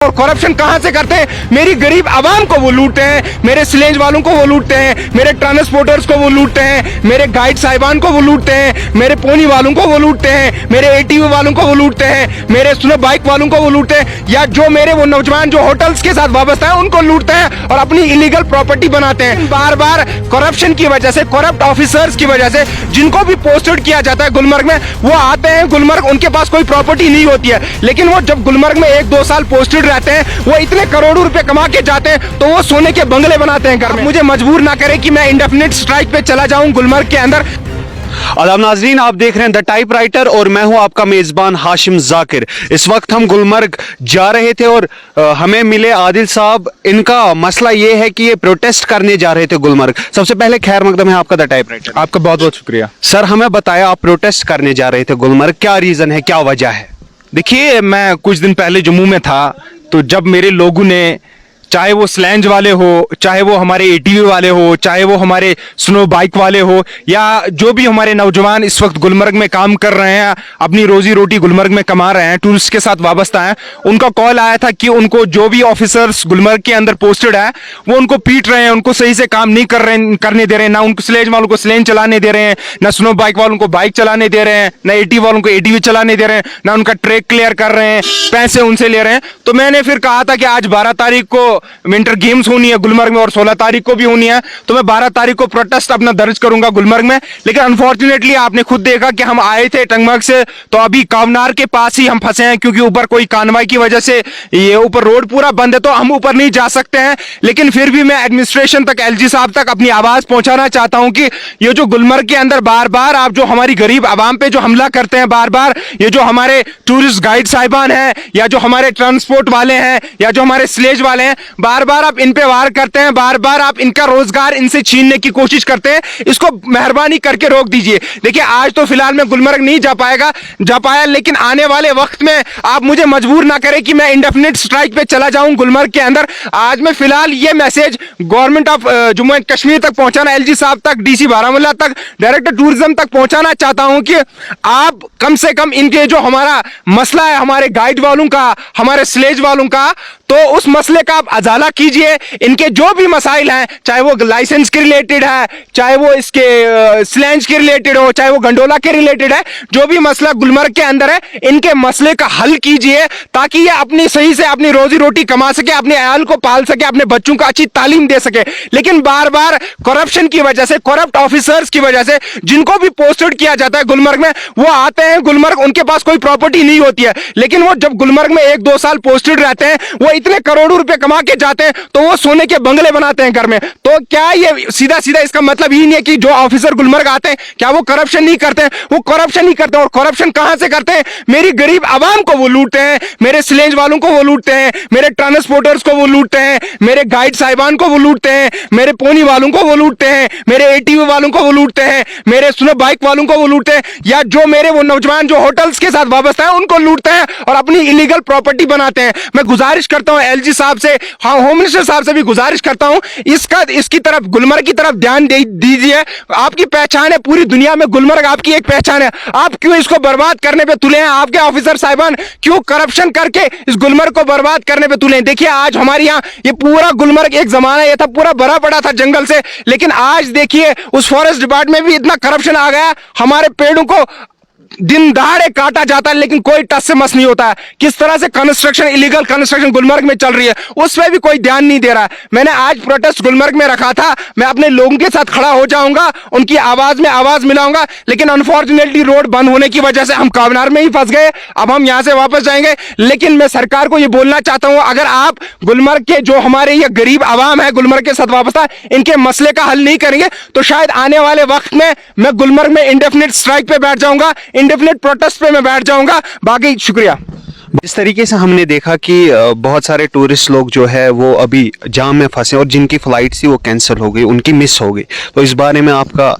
और करप्शन कहां से करते हैं? मेरी गरीब आवाम को वो लूटते हैं, मेरे स्लेज वालों को वो लूटते हैं, मेरे ट्रांसपोर्टर्स को वो लूटते हैं, मेरे गाइड साहिबान को वो लूटते हैं, मेरे पोनी वालों को वो लूटते हैं, मेरे एटीवी वालों को वो लूटते हैं, मेरे स्नो बाइक वालों को वो लूटते हैं, या जो मेरे वो नौजवान जो होटल्स के साथ वाबस्ता है उनको लूटते हैं और अपनी इलीगल प्रॉपर्टी बनाते हैं। बार बार करप्शन की वजह से, करप्ट ऑफिसर्स की वजह से जिनको भी पोस्टेड किया जाता है गुलमर्ग में, वो आते हैं गुलमर्ग, उनके पास कोई प्रॉपर्टी नहीं होती है, लेकिन वो जब गुलमर्ग में 1-2 साल पोस्टेड रहते हैं, वो इतने करोड़ों रुपए कमा के जाते हैं तो वो सोने के बंगले बनाते हैं घर में। मुझे मजबूर ना करे कि मैं इंडेफिनिट स्ट्राइक पे चला जाऊं गुलमर्ग के अंदर। आदाब नाजरीन, आप देख रहे हैं द टाइप राइटर और मैं हूं आपका मेजबान हाशिम जाकिर। इस वक्त हम गुलमर्ग जा रहे थे और हमें मिले आदिल साहब। इनका मसला ये है कि ये प्रोटेस्ट करने जा रहे थे गुलमर्ग। सबसे पहले खैर मकदम है आपका द टाइप राइटर। आपका बहुत बहुत शुक्रिया सर, हमें बताया आप प्रोटेस्ट करने जा रहे थे गुलमर्ग, क्या रीजन है, क्या वजह है? देखिए, मैं कुछ दिन पहले जम्मू में था, तो जब मेरे लोगों ने, चाहे वो स्लैंज वाले हो, चाहे वो हमारे एटीवी वाले हो, चाहे वो हमारे स्नो बाइक वाले हो, या जो भी हमारे नौजवान इस वक्त गुलमर्ग में काम कर रहे हैं, अपनी रोजी रोटी गुलमर्ग में कमा रहे हैं, टूरिस्ट के साथ वाबस्ता हैं, उनका कॉल आया था कि उनको जो भी ऑफिसर्स गुलमर्ग के अंदर पोस्टेड है वो उनको पीट रहे हैं, उनको सही से काम नहीं करने दे रहे हैं, ना उनको स्लेज वालों को स्लेंज चलाने दे रहे हैं, ना स्नो बाइक वालों को बाइक चलाने दे रहे हैं, ना एटीवी वालों को एटीवी चलाने दे रहे हैं, ना उनका ट्रैक क्लियर कर रहे हैं, पैसे उनसे ले रहे हैं। तो मैंने फिर कहा था कि आज 12 तारीख को विंटर गेम्स होनी है गुलमर्ग में और 16 तारीख को भी होनी है, तो मैं 12 तारीख को प्रोटेस्ट अपना दर्ज करूंगा गुलमर्ग में। लेकिन अनफॉर्चुनेटली आपने खुद देखा कि हम आए थे टंगमर्ग से, तो अभी कावनार के पास ही हम फंसे हैं, क्योंकि ऊपर कोई कानवाई की वजह से ये ऊपर रोड पूरा बंद है, तो हम ऊपर नहीं जा सकते हैं। लेकिन फिर भी मैं एडमिनिस्ट्रेशन तक, एलजी साहब तक अपनी आवाज पहुंचाना चाहता हूं कि ये जो गुलमर्ग के अंदर बार बार आप जो हमारी गरीब आवाम पे जो हमला करते हैं, बार बार ये जो हमारे टूरिस्ट गाइड साहिबान हैं, या जो हमारे ट्रांसपोर्ट वाले हैं, या जो हमारे स्लेज वाले हैं, बार बार आप इन पे वार करते हैं, बार बार आप इनका रोजगार इनसे छीनने की कोशिश करते हैं। इसको मेहरबानी करके रोक दीजिए। देखिए, आज तो फिलहाल मैं गुलमर्ग नहीं जा पाया, लेकिन आने वाले वक्त में आप मुझे मजबूर ना करें कि मैं इंडेफिनिट स्ट्राइक पे चला जाऊं गुलमर्ग के अंदर। आज मैं फिलहाल ये message government of Jammu and Kashmir तक पहुंचाना, एलजी साहब तक, डीसी बारामूला तक, डायरेक्टर टूरिज्म तक पहुंचाना चाहता हूं कि आप कम से कम इनके जो हमारा मसला है, हमारे गाइड वालों का, हमारे स्लेज वालों का, तो उस मसले का आप अजाला कीजिए। इनके जो भी मसाइल हैं, चाहे वो लाइसेंस के रिलेटेड है, चाहे वो इसके स्लैंज के रिलेटेड हो, चाहे वो गंडोला के रिलेटेड है, जो भी मसला गुलमर्ग के अंदर है, इनके मसले का हल कीजिए, ताकि ये अपनी सही से अपनी रोजी रोटी कमा सके, अपने अयाल को पाल सके, अपने बच्चों को अच्छी तालीम दे सके। लेकिन बार बार करप्शन की वजह से, करप्ट ऑफिसर्स की वजह से जिनको भी पोस्टेड किया जाता है गुलमर्ग में, वो आते हैं गुलमर्ग, उनके पास कोई प्रॉपर्टी नहीं होती है, लेकिन वो जब गुलमर्ग में 1-2 साल पोस्टेड रहते हैं, वो इतने करोड़ों रुपए कमा के जाते हैं तो वो सोने के बंगले बनाते हैं घर में। तो क्या ये सीधा सीधा इसका मतलब ही नहीं है कि जो ऑफिसर गुलमर्ग आते हैं, क्या वो करप्शन नहीं करते हैं? वो करप्शन नहीं करते। और करप्शन कहां से करते हैं? मेरी गरीब आवाम को वो लूटते हैं, मेरे स्लेज वालों को वो लूटते हैं, मेरे ट्रांसपोर्टर्स को वो लूटते हैं, मेरे गाइड साहिबान को वो लूटते हैं, मेरे पोनी वालों को वो लूटते हैं, मेरे एटीवी वालों को वो लूटते हैं, मेरे स्नो बाइक वालों को वो लूटते हैं, या जो मेरे वो नौजवान जो होटल्स के साथ वाबस्ता है उनको लूटते हैं और अपनी इलीगल प्रॉपर्टी बनाते हैं। मैं गुजारिश करता हूं एलजी साहब से, हाँ, होम मिनिस्टर साहब से भी गुजारिश करता हूं, इसकी तरफ, गुलमर्ग की तरफ ध्यान दीजिए। आपकी पहचान है पूरी दुनिया में, गुलमर्ग आपकी एक पहचान है। आप क्यों इसको बर्बाद करने पे तुले हैं? आपके ऑफिसर साहिबान क्यों करप्शन करके इस गुलमर्ग को बर्बाद करने पे तुले हैं? देखिए, आज हमारे यहाँ ये पूरा गुलमर्ग, एक जमाना ये था पूरा भरा पड़ा था जंगल से, लेकिन आज देखिए उस फॉरेस्ट डिपार्टमेंट में भी इतना करप्शन आ गया, हमारे पेड़ों को दिन दहाड़े काटा जाता है, लेकिन कोई टस से मस नहीं होता है। किस तरह से कंस्ट्रक्शन, इलीगल कंस्ट्रक्शन गुलमर्ग में चल रही है, उस पर भी कोई ध्यान नहीं दे रहा है। मैंने आज प्रोटेस्ट गुलमर्ग में रखा था, मैं अपने लोगों के साथ खड़ा हो जाऊंगा, उनकी आवाज में आवाज मिलाऊंगा, लेकिन अनफॉर्चुनेटली रोड बंद होने की वजह से हम कावनार में ही फंस गए। अब हम यहां से वापस जाएंगे। लेकिन मैं सरकार को यह बोलना चाहता हूं, अगर आप गुलमर्ग के जो हमारे ये गरीब आवाम है, गुलमर्ग के साथ वापस इनके मसले का हल नहीं करेंगे, तो शायद आने वाले वक्त में मैं गुलमर्ग में इंडेफिनिट स्ट्राइक पे बैठ जाऊंगा, इंडेफिनिट प्रोटेस्ट पे मैं बैठ जाऊंगा। बाकी शुक्रिया। इस तरीके से हमने देखा कि बहुत सारे टूरिस्ट लोग जो है वो अभी जाम में फंसे और जिनकी फ्लाइट थी वो कैंसिल हो गई, उनकी मिस हो गई। तो इस बारे में आपका?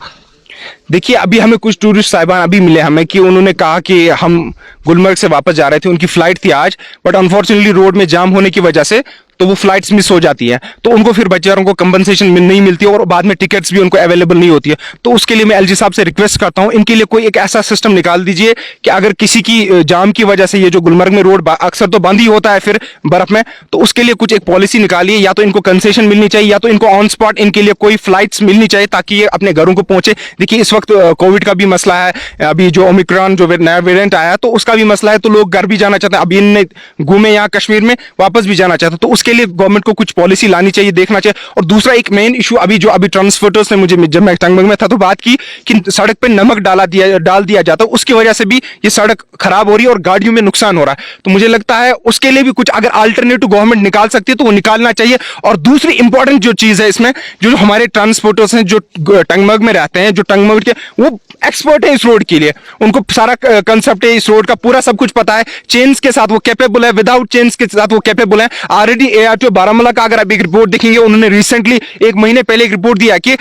देखिए, अभी हमें कुछ टूरिस्ट साहिबान अभी मिले हमें कि उन्होंने कहा कि हम गुलमर्ग से वापस जा रहे थे, उनकी फ्लाइट थी आज, बट अनफॉर्चुनेटली रोड में जाम होने की वजह से तो वो फ्लाइट्स मिस हो जाती है, तो उनको फिर बेचारों को कंपनसेशन नहीं मिलती है और बाद में टिकट्स भी उनको अवेलेबल नहीं होती है। तो उसके लिए मैं एलजी साहब से रिक्वेस्ट करता हूं, इनके लिए कोई एक ऐसा सिस्टम निकाल दीजिए कि अगर किसी की जाम की वजह से ये जो गुलमर्ग में रोड अक्सर तो बंद ही होता है फिर बर्फ में, तो उसके लिए कुछ एक पॉलिसी निकालिए, या तो इनको कंसेशन मिलनी चाहिए या तो इनको ऑन स्पॉट इनके लिए कोई फ्लाइट्स मिलनी चाहिए ताकि ये अपने घरों को पहुंचे। देखिए इस वक्त कोविड का भी मसला है, अभी जो ओमिक्रॉन जो नया वेरिएंट आया तो उसका भी मसला है, तो लोग घर भी जाना चाहते हैं, अभी इनने घूमे यहाँ कश्मीर में वापस भी जाना चाहते हैं, तो उसके लिए गवर्नमेंट को कुछ पॉलिसी लानी चाहिए, देखना चाहिए। और दूसरा एक मेन इशू अभी ट्रांसपोर्टर्स ने मुझे, जब मैं टंगमर्ग में था तो बात की कि सड़क पे नमक डाल दिया जाता है, उसकी वजह से भी ये सड़क खराब हो रही है और गाड़ियों में नुकसान हो रहा है। तो मुझे लगता है उसके लिए भी कुछ अगर अल्टरनेटिव गवर्नमेंट निकाल सकती है तो वो निकालना चाहिए। और दूसरी इंपॉर्टेंट जो चीज है इसमें, जो हमारे ट्रांसपोर्टर्स हैं जो टंगमर्ग में रहते हैं, जो टंगमर्ग के वो एक्सपर्ट है इस रोड के लिए, उनको सारा कंसेप्ट है इस रोड का, पूरा सब कुछ पता है, चेन्स के साथ वो कैपेबल है, विदाउट चेन्स के साथ वो कैपेबल है। ऑलरेडी ARTO बारामूला का अगर आप एक रिपोर्ट देखेंगे, उन्होंने रिसेंटली 1 महीने पहले एक रिपोर्ट दिया कि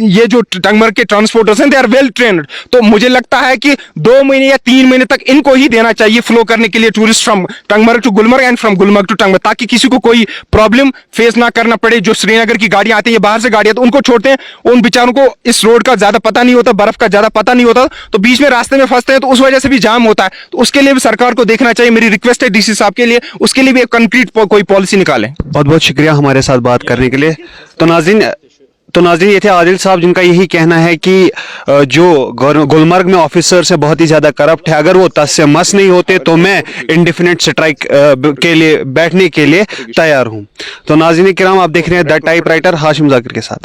ये जो टंगमर्ग के ट्रांसपोर्टर्स हैं दे आर वेल ट्रेन्ड। तो मुझे लगता है कि 2 महीने या 3 महीने तक इनको ही देना चाहिए फ्लो करने के लिए tourist from Tangmarg to Gulmarg and from Gulmarg to Tangmarg, ताकि किसी को कोई प्रॉब्लम फेस ना करना पड़े। जो श्रीनगर की गाड़ियां आती है, बाहर से गाड़ियां, तो उनको छोड़ते हैं, उन बेचारों को इस रोड का ज्यादा पता नहीं होता, बर्फ का ज्यादा पता नहीं होता, तो बीच में रास्ते में फंसते हैं, तो उस वजह से भी जाम होता है। तो उसके लिए भी सरकार को देखना चाहिए। मेरी रिक्वेस्ट है डीसी साहब के लिए, उसके लिए भी एक कंक्रीट कोई पॉलिसी निकालें। बहुत बहुत शुक्रिया हमारे साथ बात करने के लिए। तो नाज़रीन ये थे आदिल साहब, जिनका यही कहना है कि जो गुलमर्ग में ऑफिसर्स है बहुत ही ज़्यादा करप्ट है। अगर वो तस से मस नहीं होते तो मैं इंडेफिनिट स्ट्राइक के लिए बैठने के लिए तैयार हूँ। तो नाज़रीन किराम, आप देख रहे हैं द टाइपराइटर हाशिम जाकिर के साथ।